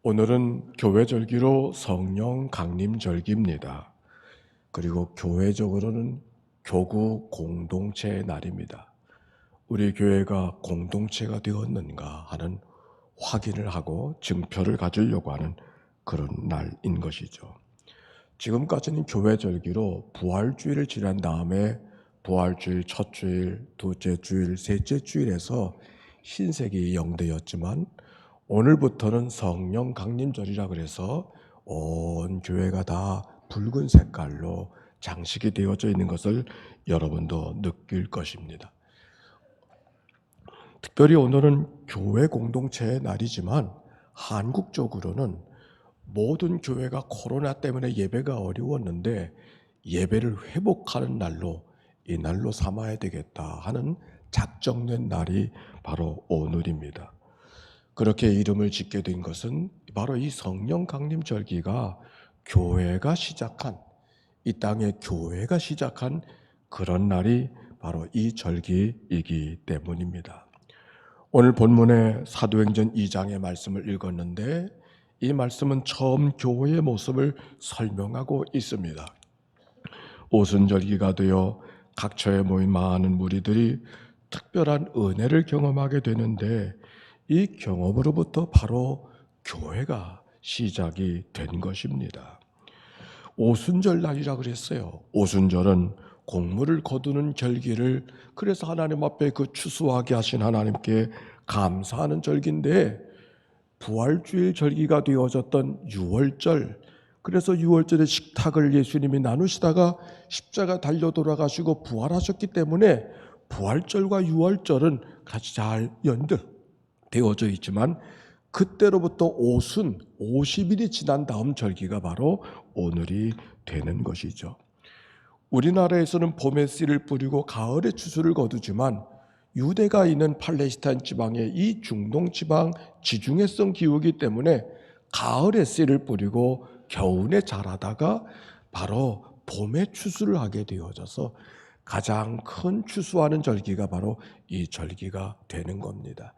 오늘은 교회절기로 성령 강림절기입니다. 그리고 교회적으로는 교구 공동체의 날입니다. 우리 교회가 공동체가 되었는가 하는 확인을 하고 증표를 가지려고 하는 그런 날인 것이죠. 지금까지는 교회절기로 부활주일을 지난 다음에 부활주일 첫 주일, 두째 주일, 셋째 주일에서 신세기 영대였지만 오늘부터는 성령 강림절이라 그래서 온 교회가 다 붉은 색깔로 장식이 되어져 있는 것을 여러분도 느낄 것입니다. 특별히 오늘은 교회 공동체의 날이지만 한국적으로는 모든 교회가 코로나 때문에 예배가 어려웠는데 예배를 회복하는 날로 이 날로 삼아야 되겠다 하는 작정된 날이 바로 오늘입니다. 그렇게 이름을 짓게 된 것은 바로 이 성령 강림절기가 교회가 시작한, 이 땅의 교회가 시작한 그런 날이 바로 이 절기이기 때문입니다. 오늘 본문의 사도행전 2장의 말씀을 읽었는데 이 말씀은 처음 교회의 모습을 설명하고 있습니다. 오순절기가 되어 각처에 모인 많은 무리들이 특별한 은혜를 경험하게 되는데 이 경험으로부터 바로 교회가 시작이 된 것입니다. 오순절 날이라 그랬어요. 오순절은 곡물을 거두는 절기를, 그래서 하나님 앞에 그 추수하게 하신 하나님께 감사하는 절기인데 부활주일 절기가 되어졌던 유월절, 그래서 유월절에 식탁을 예수님이 나누시다가 십자가 달려 돌아가시고 부활하셨기 때문에 부활절과 유월절은 같이 잘 연결되어져 있지만 그때로부터 오순 50일이 지난 다음 절기가 바로 오늘이 되는 것이죠. 우리나라에서는 봄에 씨를 뿌리고 가을에 추수를 거두지만 유대가 있는 팔레스타인 지방의 이 중동 지방 지중해성 기후이기 때문에 가을에 씨를 뿌리고 겨울에 자라다가 바로 봄에 추수를 하게 되어져서 가장 큰 추수하는 절기가 바로 이 절기가 되는 겁니다.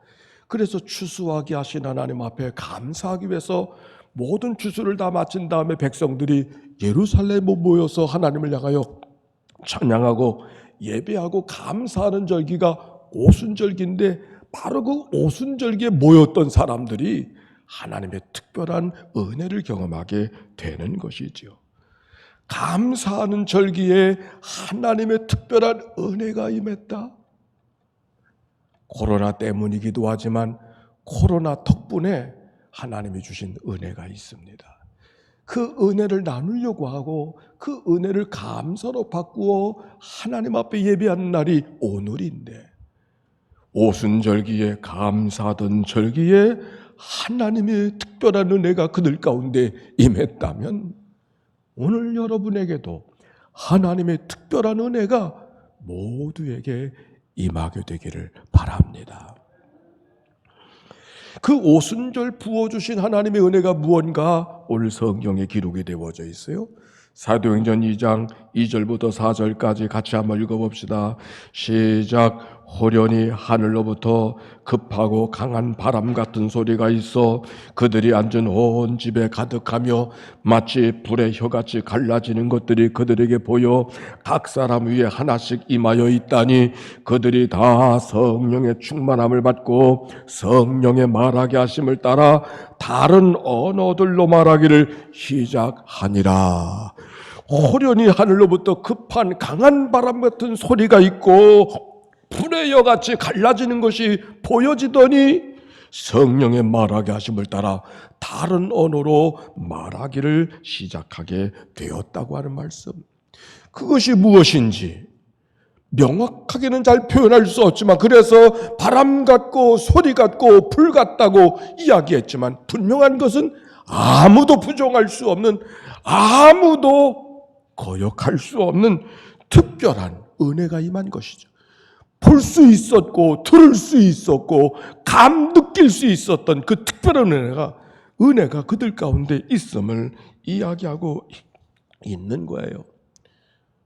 그래서 추수하게 하신 하나님 앞에 감사하기 위해서 모든 추수를 다 마친 다음에 백성들이 예루살렘에 모여서 하나님을 향하여 찬양하고 예배하고 감사하는 절기가 오순절기인데 바로 그 오순절기에 모였던 사람들이 하나님의 특별한 은혜를 경험하게 되는 것이죠. 감사하는 절기에 하나님의 특별한 은혜가 임했다. 코로나 때문이기도 하지만 코로나 덕분에 하나님이 주신 은혜가 있습니다. 그 은혜를 나누려고 하고 그 은혜를 감사로 바꾸어 하나님 앞에 예배하는 날이 오늘인데, 오순절기에 감사하던 절기에 하나님의 특별한 은혜가 그들 가운데 임했다면 오늘 여러분에게도 하나님의 특별한 은혜가 모두에게 임하게 되기를 바랍니다. 그 오순절 부어주신 하나님의 은혜가 무언가 오늘 성경에 기록이 되어져 있어요. 사도행전 2장 2절부터 4절까지 같이 한번 읽어봅시다. 시작. 호련히 하늘로부터 급하고 강한 바람 같은 소리가 있어 그들이 앉은 온 집에 가득하며 마치 불의 혀같이 갈라지는 것들이 그들에게 보여 각 사람 위에 하나씩 임하여 있다니 그들이 다 성령의 충만함을 받고 성령의 말하게 하심을 따라 다른 언어들로 말하기를 시작하니라. 호련히 하늘로부터 급한 강한 바람 같은 소리가 있고 불의 여같이 갈라지는 것이 보여지더니 성령의 말하게 하심을 따라 다른 언어로 말하기를 시작하게 되었다고 하는 말씀. 그것이 무엇인지 명확하게는 잘 표현할 수 없지만, 그래서 바람 같고 소리 같고 불 같다고 이야기했지만 분명한 것은 아무도 부정할 수 없는, 아무도 거역할 수 없는 특별한 은혜가 임한 것이죠. 볼 수 있었고 들을 수 있었고 느낄 수 있었던 그 특별한 은혜가 그들 가운데 있음을 이야기하고 있는 거예요.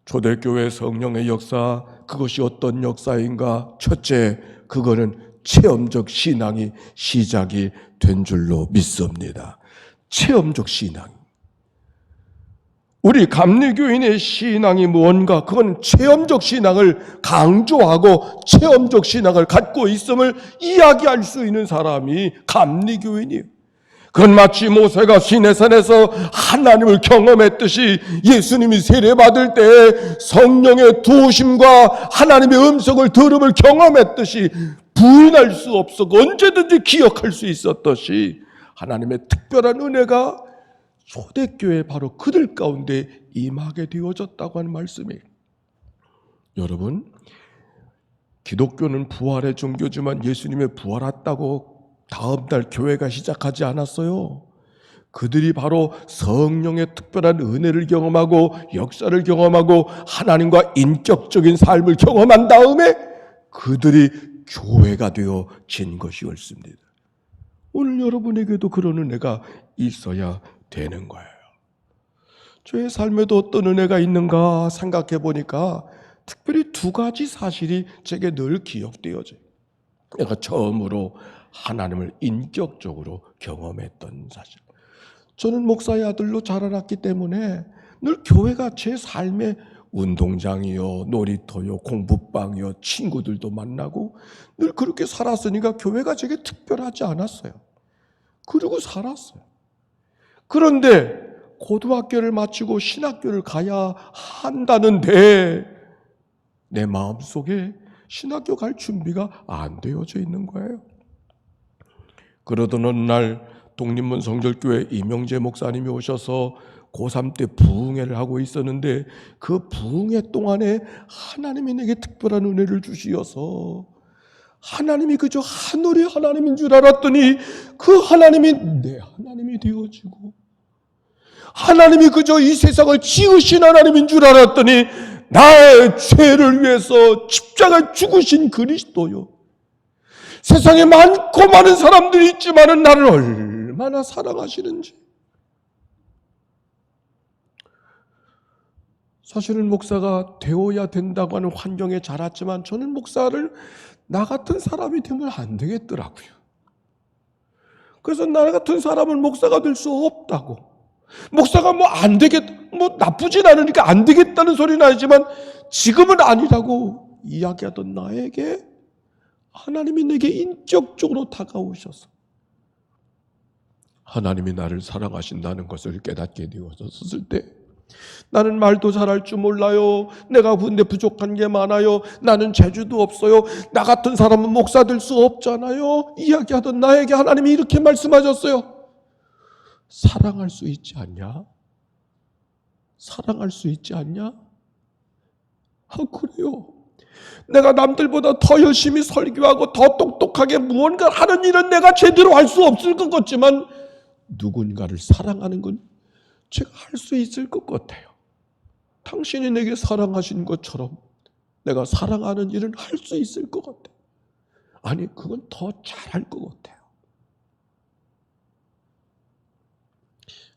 초대교회 성령의 역사, 그것이 어떤 역사인가? 첫째, 그거는 체험적 신앙이 시작이 된 줄로 믿습니다. 체험적 신앙. 우리 감리교인의 신앙이 무언가, 그건 체험적 신앙을 강조하고 체험적 신앙을 갖고 있음을 이야기할 수 있는 사람이 감리교인이에요. 그건 마치 모세가 시내산에서 하나님을 경험했듯이 예수님이 세례받을 때 성령의 도우심과 하나님의 음성을 들음을 경험했듯이 부인할 수 없어 언제든지 기억할 수 있었듯이 하나님의 특별한 은혜가 초대교회 바로 그들 가운데 임하게 되어졌다고 하는 말씀이에요. 여러분, 기독교는 부활의 종교지만 예수님의 부활했다고 다음 날 교회가 시작하지 않았어요. 그들이 바로 성령의 특별한 은혜를 경험하고 역사를 경험하고 하나님과 인격적인 삶을 경험한 다음에 그들이 교회가 되어진 것이었습니다. 오늘 여러분에게도 그런 은혜가 있어야 되는 거예요. 저의 삶에도 어떤 은혜가 있는가 생각해 보니까 특별히 두 가지 사실이 제게 늘 기억되어져요. 내가 처음으로 하나님을 인격적으로 경험했던 사실. 저는 목사의 아들로 자라났기 때문에 늘 교회가 제 삶의 운동장이요, 놀이터요, 공부방이요, 친구들도 만나고 늘 그렇게 살았으니까 교회가 제게 특별하지 않았어요. 그리고 살았어요. 그런데 고등학교를 마치고 신학교를 가야 한다는데 내 마음속에 신학교 갈 준비가 안 되어져 있는 거예요. 그러던 어느 날 독립문 성결교회 이명재 목사님이 오셔서 고3 때 부흥회를 하고 있었는데 그 부흥회 동안에 하나님이 내게 특별한 은혜를 주시어서 하나님이 그저 하늘의 하나님인 줄 알았더니 그 하나님이 내 하나님이 되어지고 하나님이 그저 이 세상을 지으신 하나님인 줄 알았더니 나의 죄를 위해서 십자가에 죽으신 그리스도요. 세상에 많고 많은 사람들이 있지만 나를 얼마나 사랑하시는지. 사실은 목사가 되어야 된다고 하는 환경에 자랐지만 저는 목사를 나 같은 사람이 되면 안 되겠더라고요. 그래서 나 같은 사람은 목사가 될 수 없다고. 목사가 안 되겠, 나쁘진 않으니까 안 되겠다는 소리는 아니지만 지금은 아니라고 이야기하던 나에게 하나님이 내게 인격적으로 다가오셔서 하나님이 나를 사랑하신다는 것을 깨닫게 되어졌을 때 나는 말도 잘할 줄 몰라요. 내가 근데 부족한 게 많아요. 나는 재주도 없어요. 나 같은 사람은 목사 될 수 없잖아요. 이야기하던 나에게 하나님이 이렇게 말씀하셨어요. 사랑할 수 있지 않냐? 사랑할 수 있지 않냐? 그래요. 내가 남들보다 더 열심히 설교하고 더 똑똑하게 무언가 하는 일은 내가 제대로 할 수 없을 것 같지만 누군가를 사랑하는 건 제가 할 수 있을 것 같아요. 당신이 내게 사랑하신 것처럼 내가 사랑하는 일은 할 수 있을 것 같아요. 아니, 그건 더 잘할 것 같아요.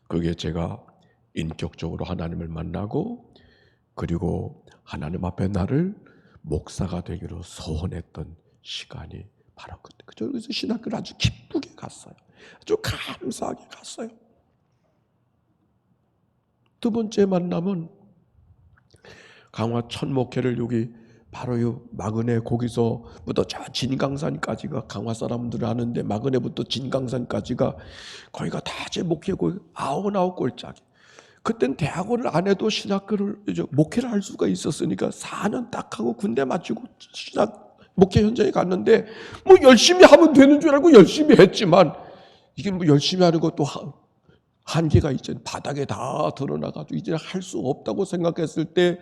그게 제가 인격적으로 하나님을 만나고 그리고 하나님 앞에 나를 목사가 되기로 소원했던 시간이 바로 그때. 그래서 신학교를 아주 기쁘게 갔어요. 아주 감사하게 갔어요. 두 번째 만남은 강화 첫 목회를 여기 바로 이 마그네 거기서부터 저 진강산까지가 강화 사람들 아는데 마그네부터 진강산까지가 거기가 다 제 목회고 99골짜기. 그땐 대학원을 안 해도 신학교를 이제 목회를 할 수가 있었으니까 4년 딱 하고 군대 마치고 신학 목회 현장에 갔는데 열심히 하면 되는 줄 알고 열심히 했지만 이게 열심히 하는 것도 한계가 있잖아요. 바닥에 다 드러나가지고 이제 할 수 없다고 생각했을 때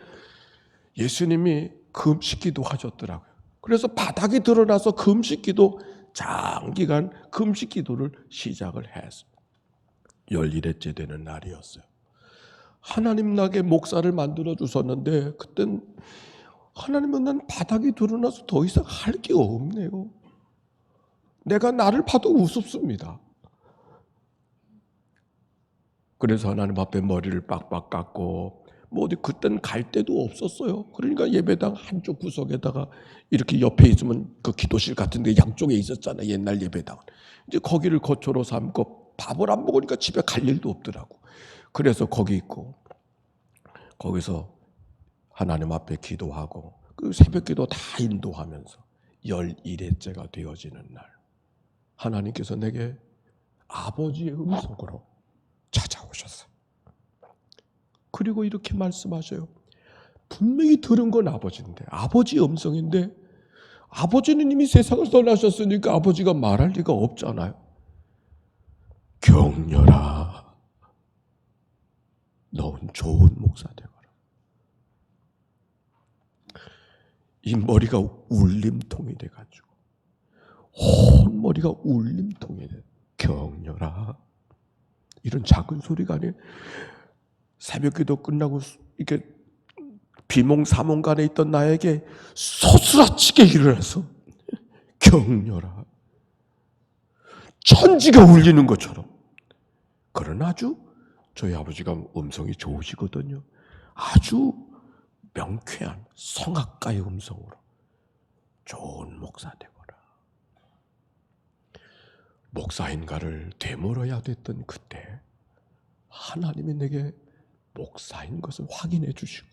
예수님이 금식기도 하셨더라고요. 그래서 바닥이 드러나서 금식기도 장기간 금식기도를 시작을 했어요. 11회째 되는 날이었어요. 하나님 나게 목사를 만들어 주셨는데 그땐 하나님은 난 바닥이 드러나서 더 이상 할 게 없네요. 내가 나를 봐도 우습습니다. 그래서 하나님 앞에 머리를 빡빡 깎고 뭐 어디 그때는 갈 데도 없었어요. 그러니까 예배당 한쪽 구석에다가 이렇게 옆에 있으면 그 기도실 같은 데 양쪽에 있었잖아요. 옛날 예배당은. 이제 거기를 거처로 삼고 밥을 안 먹으니까 집에 갈 일도 없더라고. 그래서 거기 있고 거기서 하나님 앞에 기도하고 그 새벽 기도 다 인도하면서 11회째가 되어지는 날 하나님께서 내게 아버지의 음성으로 찾아오셨어요. 그리고 이렇게 말씀하셔요. 분명히 들은 건 아버지인데, 아버지의 음성인데, 아버지는 이미 세상을 떠나셨으니까 아버지가 말할 리가 없잖아요. 경렬아, 너는 좋은 목사 되거라. 이 머리가 울림통이 돼가지고 온 머리가 울림통이 돼. 경렬아, 이런 작은 소리가 아니에요. 새벽기도 끝나고 이렇게 비몽사몽간에 있던 나에게 소스라치게 일어나서 경렬아, 천지가 울리는 것처럼. 그런 아주 저희 아버지가 음성이 좋으시거든요. 아주 명쾌한 성악가의 음성으로 좋은 목사 되거라. 목사인가를 되물어야 됐던 그때 하나님이 내게 목사인 것을 확인해 주시고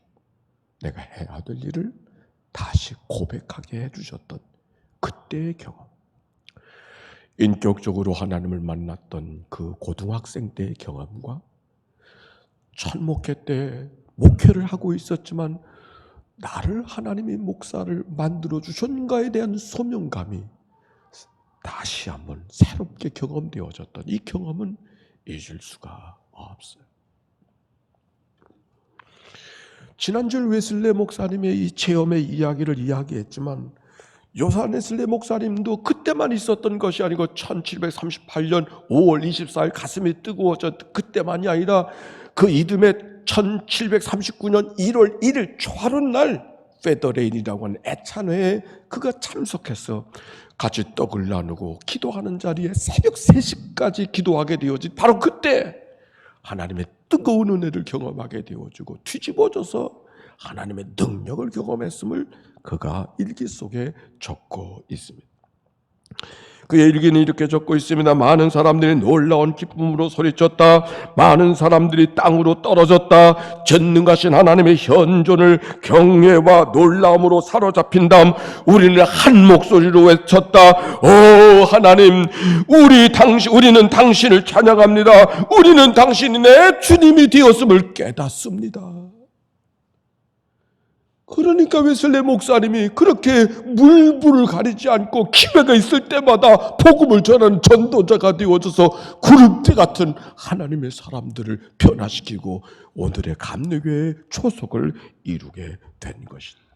내가 해야 될 일을 다시 고백하게 해주셨던 그때의 경험. 인격적으로 하나님을 만났던 그 고등학생 때의 경험과 첫 목회 때 목회를 하고 있었지만 나를 하나님이 목사를 만들어 주셨는가에 대한 소명감이 다시 한번 새롭게 경험되어졌던 이 경험은 잊을 수가 없어요. 지난주 웨슬레 목사님의 이 체험의 이야기를 이야기했지만 요산 웨슬레 목사님도 그때만 있었던 것이 아니고 1738년 5월 24일 가슴이 뜨거워졌 그때만이 아니라 그 이듬해 1739년 1월 1일 초하룻날 페더레인이라고 하는 애찬회에 그가 참석해서 같이 떡을 나누고 기도하는 자리에 새벽 3시까지 기도하게 되어진 바로 그때 하나님의 뜨거운 은혜를 경험하게 되어지고 뒤집어져서 하나님의 능력을 경험했음을 그가 일기 속에 적고 있습니다. 그의 일기는 이렇게 적고 있습니다. 많은 사람들이 놀라운 기쁨으로 소리쳤다. 많은 사람들이 땅으로 떨어졌다. 전능하신 하나님의 현존을 경외와 놀라움으로 사로잡힌 다음 우리는 한 목소리로 외쳤다. 오 하나님, 우리는 당신을 찬양합니다. 우리는 당신이 내 주님이 되었음을 깨닫습니다. 그러니까 웨슬레 목사님이 그렇게 물불을 가리지 않고 기회가 있을 때마다 복음을 전하는 전도자가 되어져서 구름대 같은 하나님의 사람들을 변화시키고 오늘의 감리교회의 초석을 이루게 된 것입니다.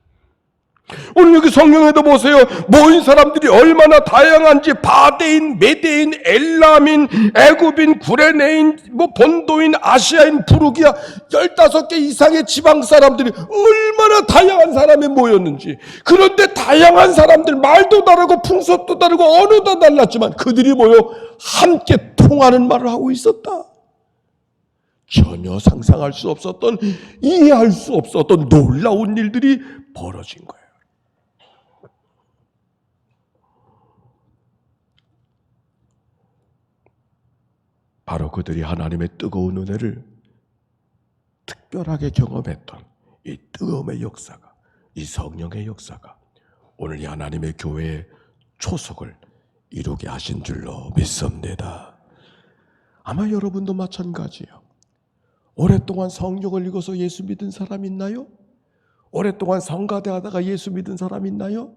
오늘 여기 성경에도 보세요. 모인 사람들이 얼마나 다양한지 바데인, 메데인, 엘람인, 애굽인, 구레네인, 본도인, 아시아인, 부르기아 15개 이상의 지방 사람들이 얼마나 다양한 사람이 모였는지. 그런데 다양한 사람들 말도 다르고 풍습도 다르고 언어도 달랐지만 그들이 모여 함께 통하는 말을 하고 있었다. 전혀 상상할 수 없었던, 이해할 수 없었던 놀라운 일들이 벌어진 거예요. 바로 그들이 하나님의 뜨거운 은혜를 특별하게 경험했던 이 뜨거움의 역사가, 이 성령의 역사가 오늘 이 하나님의 교회의 초석을 이루게 하신 줄로 믿습니다. 아마 여러분도 마찬가지예요. 오랫동안 성경을 읽어서 예수 믿은 사람 있나요? 오랫동안 성가대 하다가 예수 믿은 사람 있나요?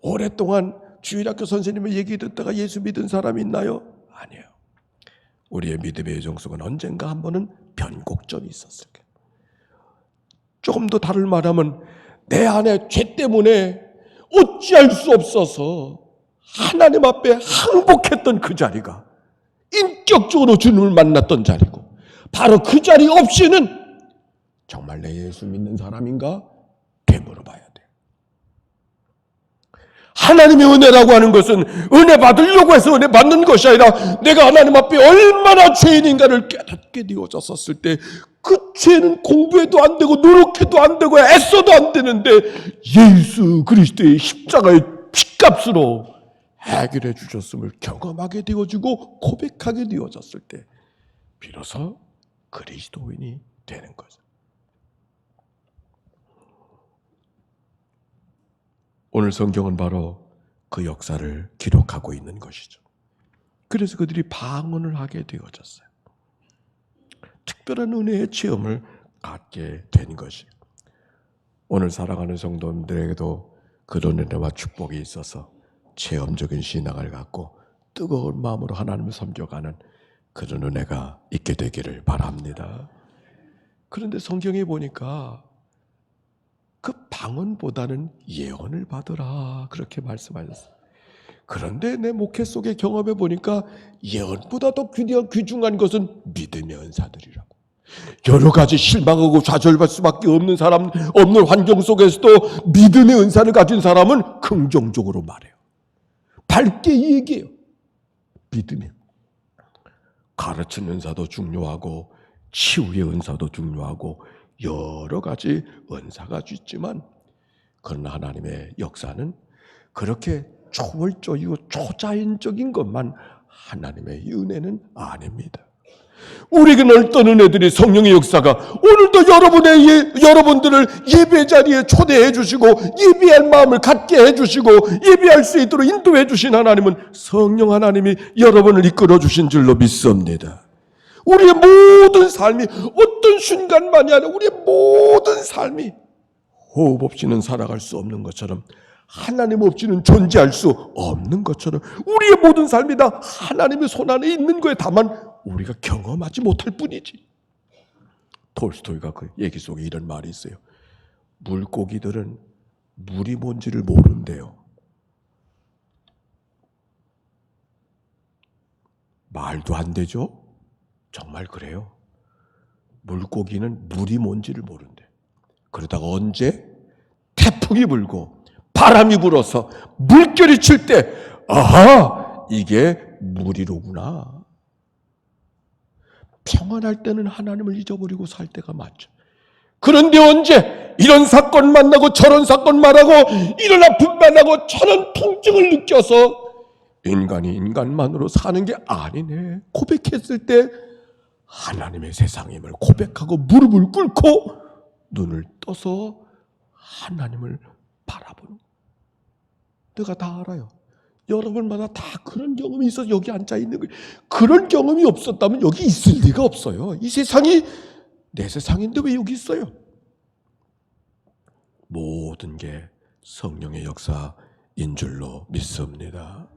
오랫동안 주일학교 선생님의 얘기 듣다가 예수 믿은 사람 있나요? 아니에요. 우리의 믿음의 정석은 언젠가 한 번은 변곡점이 있었을 거예요. 조금 더 다른 말하면 내 안에 죄 때문에 어찌할 수 없어서 하나님 앞에 항복했던 그 자리가 인격적으로 주님을 만났던 자리고, 바로 그 자리 없이는 정말 내 예수 믿는 사람인가? 되물어봐야 돼. 하나님의 은혜라고 하는 것은 은혜 받으려고 해서 은혜 받는 것이 아니라 내가 하나님 앞에 얼마나 죄인인가를 깨닫게 되어졌었을 때 그 죄는 공부해도 안 되고 노력해도 안 되고 애써도 안 되는데 예수 그리스도의 십자가의 피값으로 해결해 주셨음을 경험하게 되어지고 고백하게 되어졌을 때 비로소 그리스도인이 되는 거죠. 오늘 성경은 바로 그 역사를 기록하고 있는 것이죠. 그래서 그들이 방언을 하게 되어졌어요. 특별한 은혜의 체험을 갖게 된 것이에요. 오늘 살아가는 성도님들에게도 그런 은혜와 축복이 있어서 체험적인 신앙을 갖고 뜨거운 마음으로 하나님을 섬겨가는 그런 은혜가 있게 되기를 바랍니다. 그런데 성경에 보니까 그 방언보다는 예언을 받으라 그렇게 말씀하셨어요. 그런데 내 목회 속의 경험해 보니까 예언보다 더 귀중한 것은 믿음의 은사들이라고. 여러 가지 실망하고 좌절할 수밖에 없는 사람, 없는 환경 속에서도 믿음의 은사를 가진 사람은 긍정적으로 말해요. 밝게 얘기해요. 믿음이. 가르치는 은사도 중요하고 치유의 은사도 중요하고 여러 가지 은사가 있지만 그러나 하나님의 역사는 그렇게 초월적이고 초자연적인 것만 하나님의 은혜는 아닙니다. 우리에게는 어떤 은혜들이 성령의 역사가 오늘도 여러분들을 예배 자리에 초대해 주시고 예배할 마음을 갖게 해 주시고 예배할 수 있도록 인도해 주신 하나님은 성령 하나님이 여러분을 이끌어 주신 줄로 믿습니다. 우리의 모든 삶이 어떤 순간만이 아니라 우리의 모든 삶이 호흡 없이는 살아갈 수 없는 것처럼 하나님 없이는 존재할 수 없는 것처럼 우리의 모든 삶이 다 하나님의 손 안에 있는 거에 다만 우리가 경험하지 못할 뿐이지. 톨스토이가 그 얘기 속에 이런 말이 있어요. 물고기들은 물이 뭔지를 모른대요. 말도 안 되죠? 정말 그래요. 물고기는 물이 뭔지를 모른대. 그러다가 언제 태풍이 불고 바람이 불어서 물결이 칠 때 아하 이게 물이로구나. 평안할 때는 하나님을 잊어버리고 살 때가 많죠. 그런데 언제 이런 사건 만나고 저런 사건 만나고 이런 아픔 만나고 저런 통증을 느껴서 인간이 인간만으로 사는 게 아니네 고백했을 때 하나님의 세상임을 고백하고 무릎을 꿇고 눈을 떠서 하나님을 바라보는 내가 다 알아요. 여러분마다 다 그런 경험이 있어서 여기 앉아 있는 거예요. 그런 경험이 없었다면 여기 있을 리가 없어요. 이 세상이 내 세상인데 왜 여기 있어요? 모든 게 성령의 역사인 줄로 믿습니다.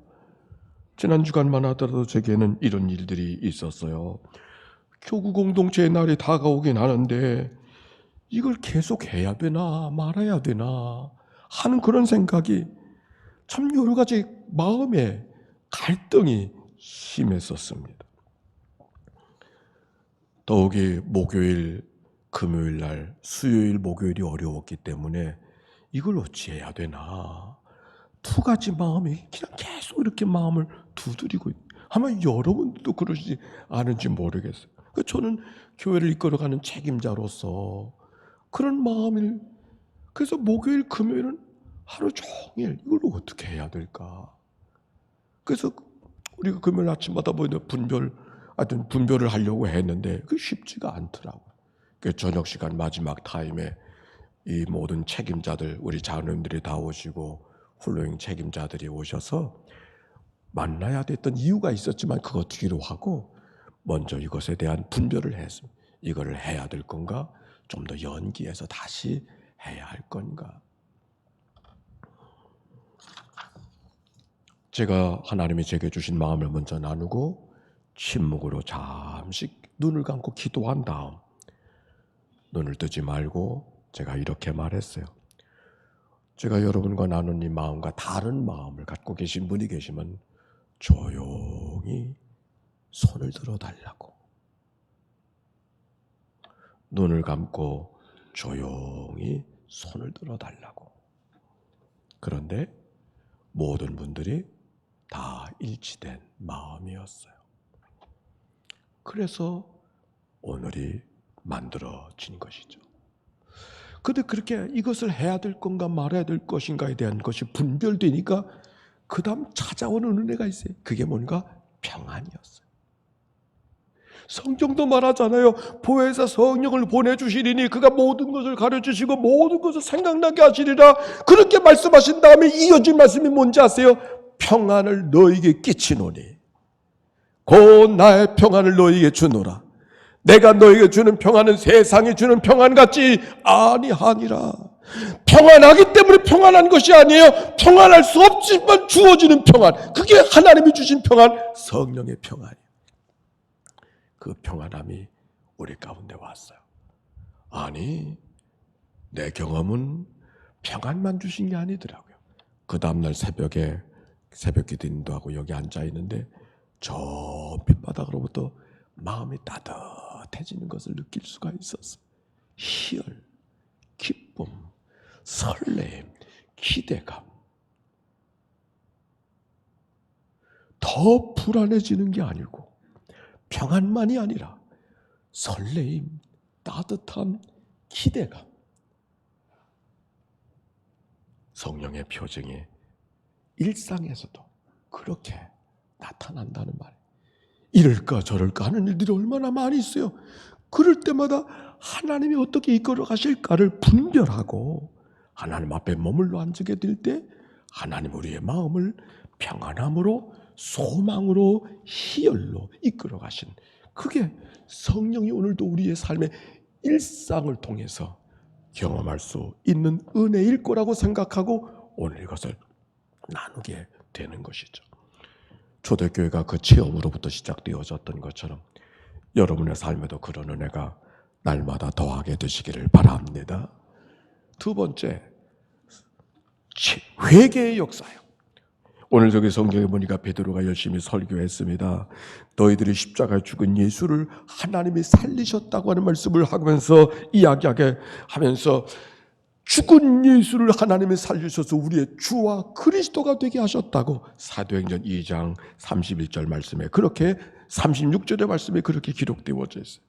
지난 주간만 하더라도 제게는 이런 일들이 있었어요. 교구 공동체의 날이 다가오긴 하는데 이걸 계속 해야 되나 말아야 되나 하는 그런 생각이 참 여러 가지 마음의 갈등이 심했었습니다. 더욱이 목요일, 금요일 날, 수요일, 목요일이 어려웠기 때문에 이걸 어찌해야 되나 두 가지 마음이 그냥 계속 이렇게 마음을 두드리고 아마 여러분들도 그러시지 않은지 모르겠어요. 저는 교회를 이끌어가는 책임자로서 그런 마음을 그래서 목요일, 금요일은 하루 종일 이걸 어떻게 해야 될까? 그래서 우리가 금요일 아침마다 분별을 하려고 했는데 그게 쉽지가 않더라고요. 저녁 시간 마지막 타임에 이 모든 책임자들, 우리 장로님들이 다 오시고 훌륭한 책임자들이 오셔서 만나야 됐던 이유가 있었지만 그거 뒤로 하고 먼저 이것에 대한 분별을 했습니다. 이거를 해야 될 건가? 좀 더 연기해서 다시 해야 할 건가? 제가 하나님이 제게 주신 마음을 먼저 나누고 침묵으로 잠시 눈을 감고 기도한 다음 눈을 뜨지 말고 제가 이렇게 말했어요. 제가 여러분과 나눈 이 마음과 다른 마음을 갖고 계신 분이 계시면 조용히 손을 들어달라고. 눈을 감고 조용히 손을 들어달라고. 그런데 모든 분들이 다 일치된 마음이었어요. 그래서 오늘이 만들어진 것이죠. 근데 그렇게 이것을 해야 될 건가 말아야 될 것인가에 대한 것이 분별되니까 그 다음 찾아오는 은혜가 있어요. 그게 뭔가? 평안이었어요. 성경도 말하잖아요. 보혜사 성령을 보내주시리니 그가 모든 것을 가르치시고 모든 것을 생각나게 하시리라. 그렇게 말씀하신 다음에 이어진 말씀이 뭔지 아세요? 평안을 너에게 끼치노니 곧 나의 평안을 너에게 주노라. 내가 너에게 주는 평안은 세상이 주는 평안 같지 아니하니라. 평안하기 때문에 평안한 것이 아니에요. 평안할 수 없지만 주어지는 평안, 그게 하나님이 주신 평안, 성령의 평안이에요. 그 평안함이 우리 가운데 왔어요. 아니, 내 경험은 평안만 주신 게 아니더라고요. 그 다음날 새벽에 새벽 기도 인도하고 여기 앉아 있는데 저 밑바닥으로부터 마음이 따뜻해지는 것을 느낄 수가 있었어요. 희열, 기쁨, 설렘, 기대감. 더 불안해지는 게 아니고 평안만이 아니라 설레임, 따뜻함, 기대감. 성령의 표정이 일상에서도 그렇게 나타난다는 말이에요. 이럴까 저럴까 하는 일들이 얼마나 많이 있어요. 그럴 때마다 하나님이 어떻게 이끌어 가실까를 분별하고 하나님 앞에 머물러 앉게 될 때 하나님 우리의 마음을 평안함으로 소망으로 희열로 이끌어 가신, 그게 성령이 오늘도 우리의 삶의 일상을 통해서 경험할 수 있는 은혜일 거라고 생각하고 오늘 이것을 나누게 되는 것이죠. 초대교회가 그 체험으로부터 시작되어졌던 것처럼 여러분의 삶에도 그런 은혜가 날마다 더하게 되시기를 바랍니다. 두 번째, 회개의 역사요. 오늘 저기 성경에 보니까 베드로가 열심히 설교했습니다. 너희들이 십자가에 죽은 예수를 하나님이 살리셨다고 하는 말씀을 하면서 이야기하게 하면서 죽은 예수를 하나님이 살리셔서 우리의 주와 그리스도가 되게 하셨다고 사도행전 2장 31절 말씀에, 그렇게 36절의 말씀에 그렇게 기록되어져 있어요.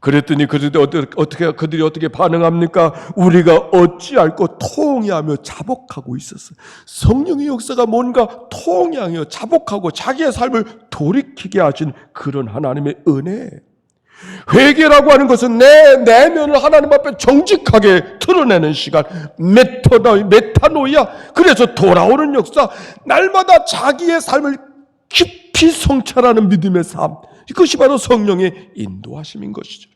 그랬더니 그들이 어떻게 반응합니까? 우리가 어찌할꼬 통회하며 자복하고 있었어요. 성령의 역사가 뭔가 통회하며 자복하고 자기의 삶을 돌이키게 하신 그런 하나님의 은혜. 회개라고 하는 것은 내 내면을 하나님 앞에 정직하게 드러내는 시간, 메타노이아. 그래서 돌아오는 역사, 날마다 자기의 삶을 깊이 성찰하는 믿음의 삶, 이것이 바로 성령의 인도하심인 것이죠.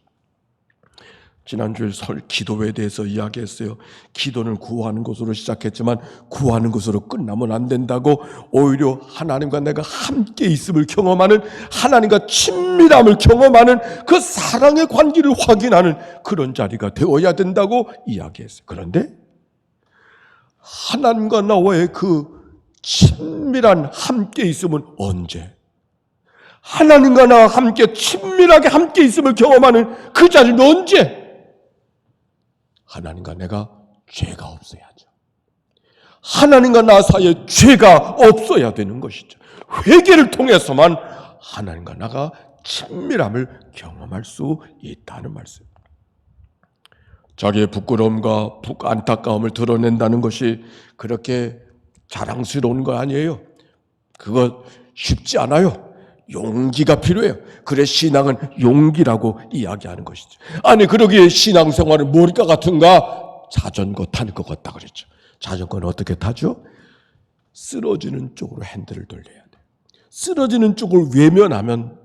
지난주에 기도에 대해서 이야기했어요. 기도는 구하는 것으로 시작했지만 구하는 것으로 끝나면 안 된다고, 오히려 하나님과 내가 함께 있음을 경험하는, 하나님과 친밀함을 경험하는 그 사랑의 관계를 확인하는 그런 자리가 되어야 된다고 이야기했어요. 그런데 하나님과 나와의 그 친밀한 함께 있음은 언제? 하나님과 나와 함께 친밀하게 함께 있음을 경험하는 그 자리는 언제? 하나님과 내가 죄가 없어야죠. 하나님과 나 사이에 죄가 없어야 되는 것이죠. 회개를 통해서만 하나님과 나가 친밀함을 경험할 수 있다는 말씀. 자기의 부끄러움과 안타까움을 드러낸다는 것이 그렇게 자랑스러운 거 아니에요. 그거 쉽지 않아요. 용기가 필요해요. 그래 신앙은 용기라고 이야기하는 것이죠. 아니 그러기에 신앙생활은 뭘까 같은가? 자전거 탈 것 같다 그랬죠. 자전거는 어떻게 타죠? 쓰러지는 쪽으로 핸들을 돌려야 돼. 쓰러지는 쪽을 외면하면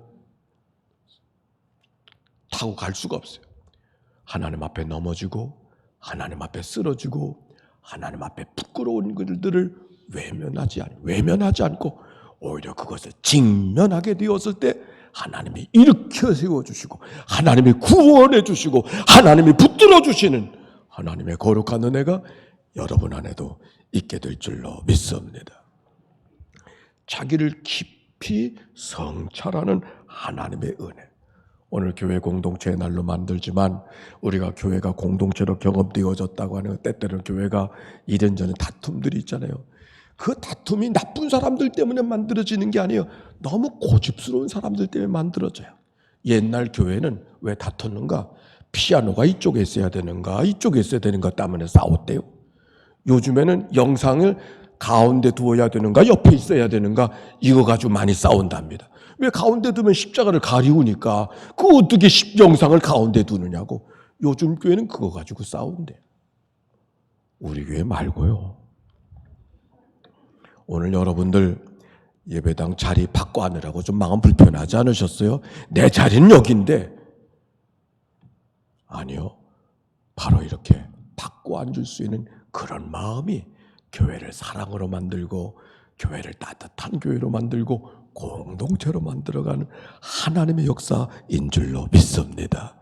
타고 갈 수가 없어요. 하나님 앞에 넘어지고 하나님 앞에 쓰러지고 하나님 앞에 부끄러운 것들을 외면하지 않고 오히려 그것을 직면하게 되었을 때 하나님이 일으켜 세워주시고 하나님이 구원해 주시고 하나님이 붙들어 주시는 하나님의 거룩한 은혜가 여러분 안에도 있게 될 줄로 믿습니다. 자기를 깊이 성찰하는 하나님의 은혜. 오늘 교회 공동체의 날로 만들지만 우리가 교회가 공동체로 경험되어졌다고 하는, 때때로는 교회가 이런저런 다툼들이 있잖아요. 그 다툼이 나쁜 사람들 때문에 만들어지는 게 아니에요. 너무 고집스러운 사람들 때문에 만들어져요. 옛날 교회는 왜 다퉜는가? 피아노가 이쪽에 있어야 되는가 이쪽에 있어야 되는가 때문에 싸웠대요. 요즘에는 영상을 가운데 두어야 되는가 옆에 있어야 되는가 이거 가지고 많이 싸운답니다. 왜 가운데 두면 십자가를 가리우니까 그 어떻게 영상을 가운데 두느냐고. 요즘 교회는 그거 가지고 싸운대. 우리 교회 말고요. 오늘 여러분들 예배당 자리 바꿔 하느라고 좀 마음 불편하지 않으셨어요? 내 자리는 여기인데. 아니요. 바로 이렇게 바꿔 앉을 수 있는 그런 마음이 교회를 사랑으로 만들고 교회를 따뜻한 교회로 만들고 공동체로 만들어가는 하나님의 역사인 줄로 믿습니다.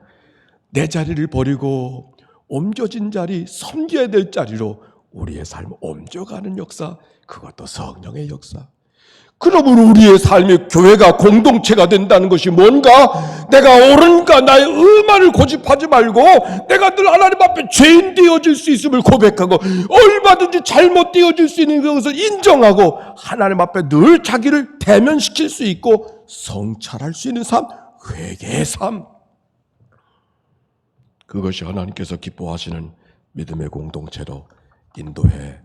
내 자리를 버리고 옮겨진 자리, 섬겨야 될 자리로 우리의 삶을 옮겨가는 역사, 그것도 성령의 역사. 그러므로 우리의 삶이 교회가 공동체가 된다는 것이 뭔가? 내가 옳은가 나의 의만을 고집하지 말고 내가 늘 하나님 앞에 죄인 되어질 수 있음을 고백하고 얼마든지 잘못되어질 수 있는 것을 인정하고 하나님 앞에 늘 자기를 대면시킬 수 있고 성찰할 수 있는 삶, 회개의 삶. 그것이 하나님께서 기뻐하시는 믿음의 공동체로 인도해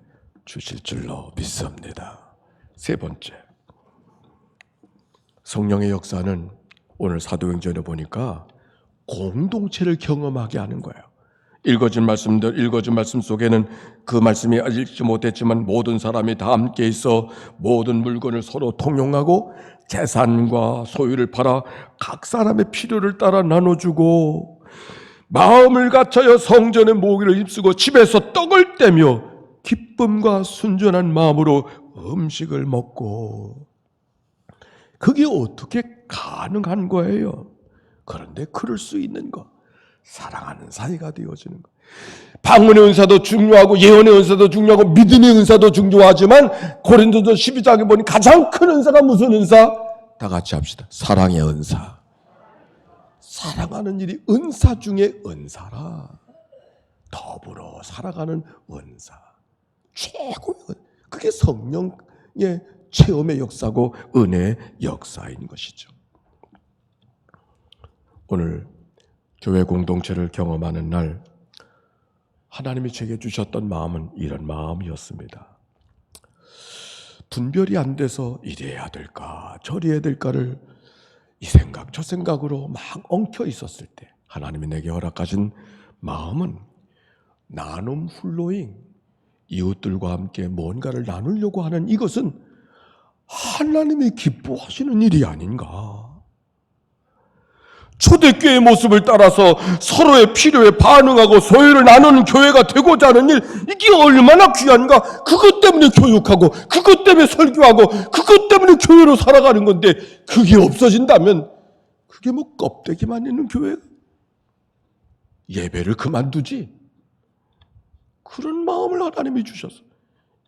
주실 줄로 믿습니다. 세 번째, 성령의 역사는 오늘 사도행전에 보니까 공동체를 경험하게 하는 거예요. 읽어진 말씀 속에는 그 말씀이 읽지 못했지만 모든 사람이 다 함께 있어 모든 물건을 서로 통용하고 재산과 소유를 팔아 각 사람의 필요를 따라 나눠주고 마음을 갖춰여 성전의 모기를 입쓰고 집에서 떡을 떼며 기쁨과 순전한 마음으로 음식을 먹고. 그게 어떻게 가능한 거예요? 그런데 그럴 수 있는 거, 사랑하는 사이가 되어지는 거. 방언의 은사도 중요하고 예언의 은사도 중요하고 믿음의 은사도 중요하지만 고린도서 12장에 보니 가장 큰 은사가 무슨 은사? 다 같이 합시다. 사랑의 은사. 사랑하는 일이 은사 중에 은사라. 더불어 살아가는 은사. 최고의 은사. 그게 성령의 체험의 역사고 은혜의 역사인 것이죠. 오늘 교회 공동체를 경험하는 날 하나님이 제게 주셨던 마음은 이런 마음이었습니다. 분별이 안 돼서 이래야 될까 저래야 될까를 이 생각 저 생각으로 막 엉켜 있었을 때 하나님이 내게 허락하신 마음은 나눔 플로잉, 이웃들과 함께 뭔가를 나누려고 하는 이것은 하나님이 기뻐하시는 일이 아닌가. 초대교회의 모습을 따라서 서로의 필요에 반응하고 소유를 나누는 교회가 되고자 하는 일, 이게 얼마나 귀한가. 그것 때문에 교육하고 그것 때문에 설교하고 그것 때문에 교회로 살아가는 건데 그게 없어진다면 그게 뭐 껍데기만 있는 교회? 예배를 그만두지. 그런 마음을 하나님이 주셨어.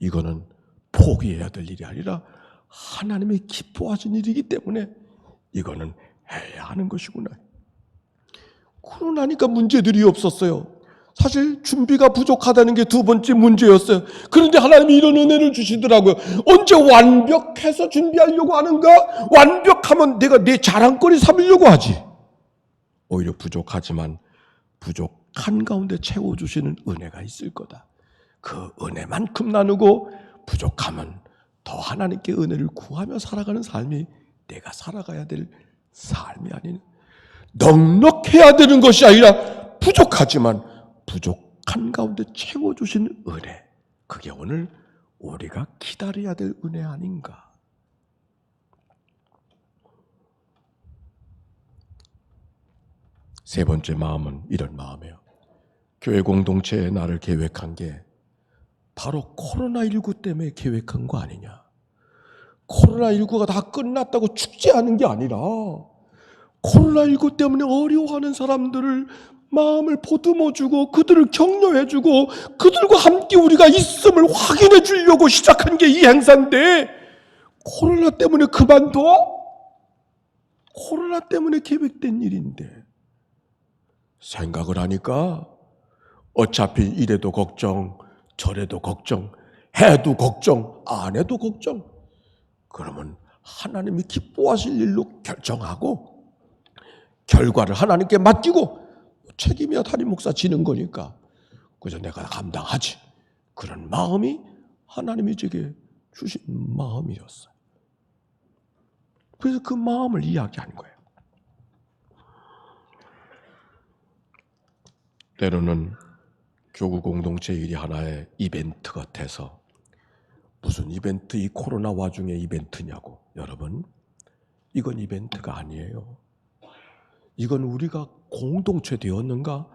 이거는 포기해야 될 일이 아니라 하나님이 기뻐하신 일이기 때문에 이거는 해야 하는 것이구나. 그러고 나니까 문제들이 없었어요. 사실 준비가 부족하다는 게 두 번째 문제였어요. 그런데 하나님이 이런 은혜를 주시더라고요. 언제 완벽해서 준비하려고 하는가? 완벽하면 내가 내 자랑거리 삼으려고 하지. 오히려 부족하지만 부족한 가운데 채워주시는 은혜가 있을 거다. 그 은혜만큼 나누고 부족하면 더 하나님께 은혜를 구하며 살아가는 삶이 내가 살아가야 될 삶이 아닌, 넉넉해야 되는 것이 아니라 부족하지만 부족한 가운데 채워주시는 은혜, 그게 오늘 우리가 기다려야 될 은혜 아닌가. 세 번째 마음은 이런 마음이에요. 교회 공동체에 나를 계획한 게 바로 코로나19 때문에 계획한 거 아니냐. 코로나19가 다 끝났다고 축제하는 게 아니라 코로나19 때문에 어려워하는 사람들을 마음을 보듬어주고 그들을 격려해주고 그들과 함께 우리가 있음을 확인해 주려고 시작한 게 이 행사인데, 코로나 때문에 그만둬? 코로나 때문에 계획된 일인데 생각을 하니까 어차피 이래도 걱정 저래도 걱정, 해도 걱정, 안 해도 걱정. 그러면 하나님이 기뻐하실 일로 결정하고 결과를 하나님께 맡기고 책임이야 담임 목사 지는 거니까 그저 내가 감당하지. 그런 마음이 하나님이 제게 주신 마음이었어요. 그래서 그 마음을 이야기한 거예요. 때로는 교구 공동체 일이 하나의 이벤트 같아서 무슨 이벤트, 이 코로나 와중에 이벤트냐고. 여러분, 이건 이벤트가 아니에요. 이건 우리가 공동체 되었는가?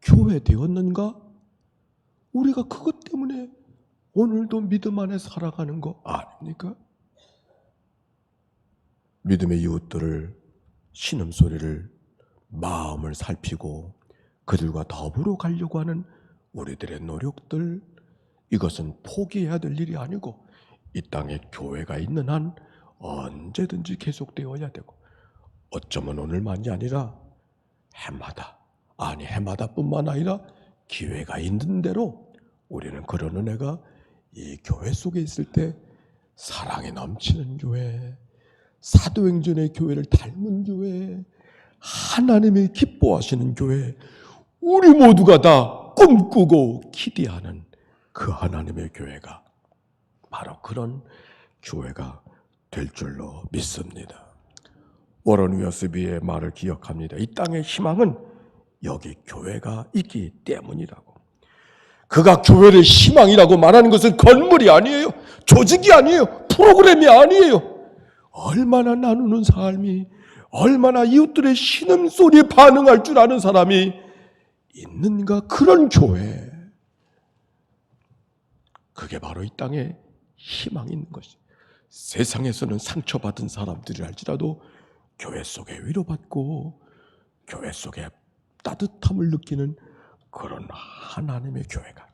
교회 되었는가? 우리가 그것 때문에 오늘도 믿음 안에 살아가는 거 아닙니까? 믿음의 이웃들을 신음소리를 마음을 살피고 그들과 더불어 가려고 하는 우리들의 노력들, 이것은 포기해야 될 일이 아니고 이 땅에 교회가 있는 한 언제든지 계속되어야 되고 어쩌면 오늘만이 아니라 해마다, 아니 해마다뿐만 아니라 기회가 있는 대로 우리는 그런 은혜가 이 교회 속에 있을 때 사랑이 넘치는 교회, 사도행전의 교회를 닮은 교회, 하나님이 기뻐하시는 교회, 우리 모두가 다 꿈꾸고 기대하는 그 하나님의 교회가 바로 그런 교회가 될 줄로 믿습니다. 워런 웨어스비의 말을 기억합니다. 이 땅의 희망은 여기 교회가 있기 때문이라고. 그가 교회를 희망이라고 말하는 것은 건물이 아니에요. 조직이 아니에요. 프로그램이 아니에요. 얼마나 나누는 삶이, 얼마나 이웃들의 신음소리에 반응할 줄 아는 사람이 있는가. 그런 교회, 그게 바로 이 땅에 희망이 있는 것이. 세상에서는 상처받은 사람들이 할지라도 교회 속에 위로받고 교회 속에 따뜻함을 느끼는 그런 하나님의 교회가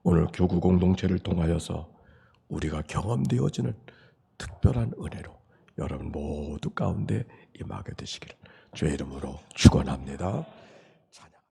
오늘 교구 공동체를 통하여서 우리가 경험되어지는 특별한 은혜로 여러분 모두 가운데 임하게 되시기를 주의 이름으로 축원합니다.